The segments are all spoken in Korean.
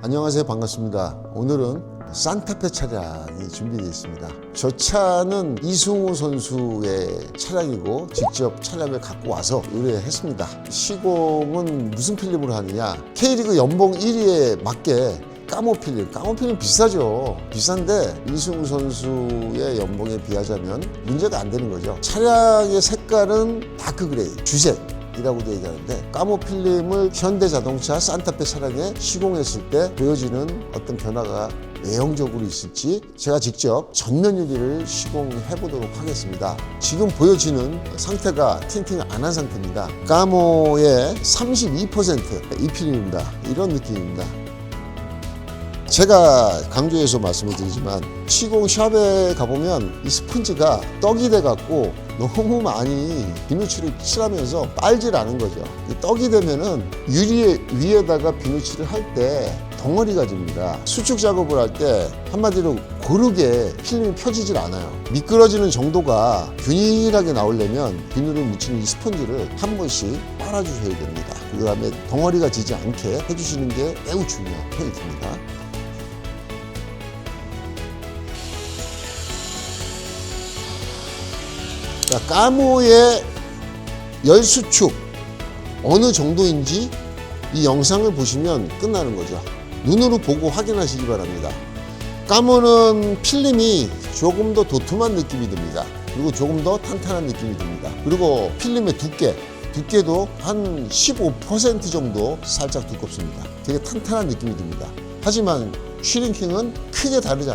안녕하세요, 반갑습니다. 오늘은 산타페 차량이 준비되어 있습니다. 저 차는 이승우 선수의 차량이고 직접 차량을 갖고 와서 의뢰했습니다. 시공은 무슨 필름으로 하느냐, K리그 연봉 1위에 맞게 까모 필름 비싸죠. 비싼데 이승우 선수의 연봉에 비하자면 문제가 안 되는 거죠. 차량의 색깔은 다크 그레이, 주색 이라고도 얘기하는데, 까모 필름을 현대자동차 산타페 차량에 시공했을 때 보여지는 어떤 변화가 외형적으로 있을지 제가 직접 전면 유리를 시공해 보도록 하겠습니다. 지금 보여지는 상태가 틴팅을 안 한 상태입니다. 까모의 32% 이 필름입니다. 이런 느낌입니다. 제가 강조해서 말씀을 드리지만, 시공샵에 가보면 이 스펀지가 떡이 돼 갖고 너무 많이 비누칠을 칠하면서 빨질 않은 거죠. 이 떡이 되면은 유리 위에다가 비누칠을 할 때 덩어리가 집니다. 수축 작업을 할 때 한마디로 고르게 필름이 펴지질 않아요. 미끄러지는 정도가 균일하게 나오려면 비누를 묻히는 이 스펀지를 한 번씩 빨아주셔야 됩니다. 그 다음에 덩어리가 지지 않게 해주시는 게 매우 중요한 포인트입니다. 자, 까모의 열수축 어느 정도인지 이 영상을 보시면 끝나는 거죠. 눈으로 보고 확인하시기 바랍니다. 까모는 필름이 조금 더 도톰한 느낌이 듭니다. 그리고 조금 더 탄탄한 느낌이 듭니다. 그리고 필름의 두께도 한 15% 정도 살짝 두껍습니다. 되게 탄탄한 느낌이 듭니다. 하지만 슈링킹은 크게 다르지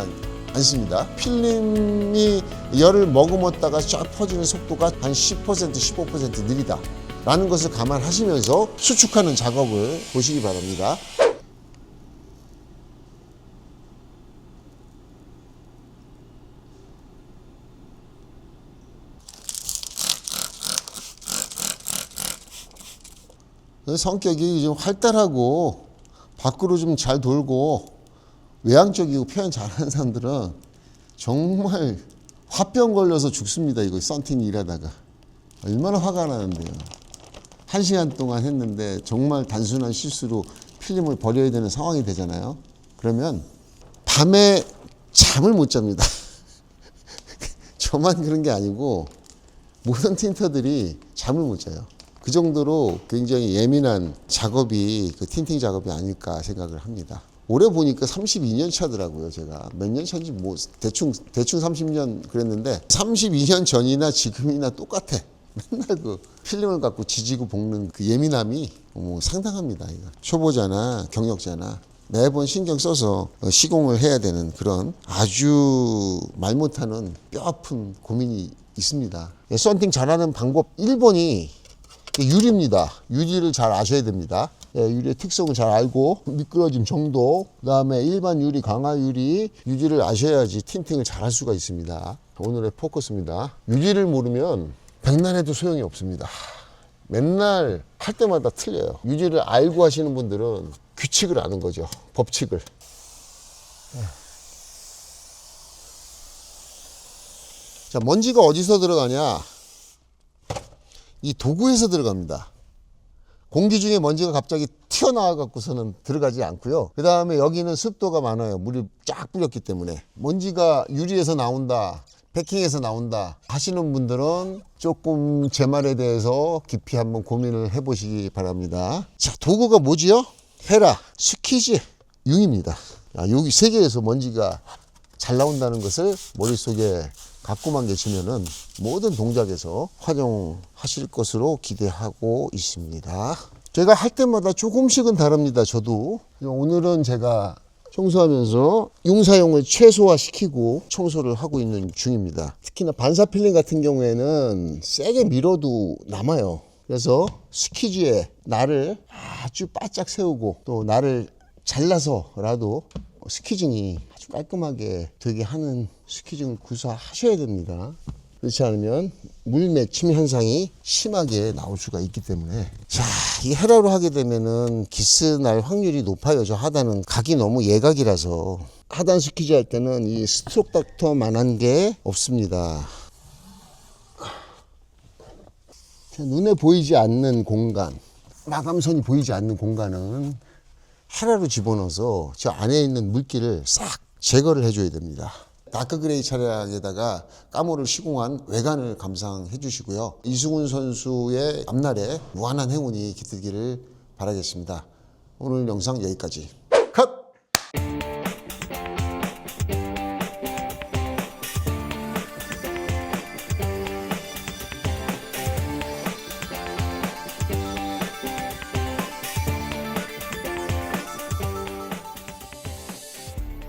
않습니다. 필름이 열을 머금었다가 쫙 퍼지는 속도가 한 10%, 15% 느리다 라는 것을 감안하시면서 수축하는 작업을 보시기 바랍니다. 성격이 좀 활달하고 밖으로 좀 잘 돌고 외향적이고 표현 잘하는 사람들은 정말 화병 걸려서 죽습니다. 이거 썬팅 일하다가 얼마나 화가 나는데요. 1시간 동안 했는데 정말 단순한 실수로 필름을 버려야 되는 상황이 되잖아요. 그러면 밤에 잠을 못 잡니다. 저만 그런 게 아니고 모든 틴터들이 잠을 못 자요. 그 정도로 굉장히 예민한 작업이 그 틴팅 작업이 아닐까 생각을 합니다. 올해 보니까 32년 차더라고요. 제가 몇 년 차인지 뭐 대충 30년 그랬는데 32년 전이나 지금이나 똑같아. 맨날 그 필름을 갖고 지지고 볶는 그 예민함이 상당합니다. 이거. 초보자나 경력자나 매번 신경 써서 시공을 해야 되는 그런 아주 말 못하는 뼈아픈 고민이 있습니다. 썬팅 잘하는 방법 1번이 유리입니다. 유리를 잘 아셔야 됩니다. 유리의 특성을 잘 알고 미끄러짐 정도, 그 다음에 일반 유리, 강화 유리, 유리를 아셔야지 틴팅을 잘 할 수가 있습니다. 오늘의 포커스입니다. 유리를 모르면 백난해도 소용이 없습니다. 맨날 할 때마다 틀려요. 유리를 알고 하시는 분들은 규칙을 아는 거죠. 법칙을. 자, 먼지가 어디서 들어가냐? 이 도구에서 들어갑니다. 공기 중에 먼지가 갑자기 튀어나와 갖고서는 들어가지 않고요. 그 다음에 여기는 습도가 많아요. 물이 쫙 뿌렸기 때문에. 먼지가 유리에서 나온다, 패킹에서 나온다 하시는 분들은 조금 제 말에 대해서 깊이 한번 고민을 해보시기 바랍니다. 자, 도구가 뭐지요? 헤라, 스퀴즈, 융입니다. 여기 세 개에서 먼지가 잘 나온다는 것을 머릿속에 갖고만 계시면은 모든 동작에서 활용하실 것으로 기대하고 있습니다. 제가 할 때마다 조금씩은 다릅니다. 저도 오늘은 제가 청소하면서 융사용을 최소화시키고 청소를 하고 있는 중입니다. 특히나 반사 필름 같은 경우에는 세게 밀어도 남아요. 그래서 스퀴즈에 날을 아주 바짝 세우고 또 날을 잘라서라도 스퀴징이 아주 깔끔하게 되게 하는 스퀴징을 구사하셔야 됩니다. 그렇지 않으면 물 맺힘 현상이 심하게 나올 수가 있기 때문에, 자, 이 헤라로 하게 되면은 기스 날 확률이 높아요. 저 하단은 각이 너무 예각이라서 하단 스퀴즈 할 때는 이 스트로크 닥터만한 게 없습니다. 눈에 보이지 않는 공간, 마감선이 보이지 않는 공간은 헤라로 집어넣어서 저 안에 있는 물기를 싹 제거를 해줘야 됩니다. 다크 그레이 차량에다가 까모를 시공한 외관을 감상해 주시고요. 이승훈 선수의 앞날에 무한한 행운이 깃들기를 바라겠습니다. 오늘 영상 여기까지.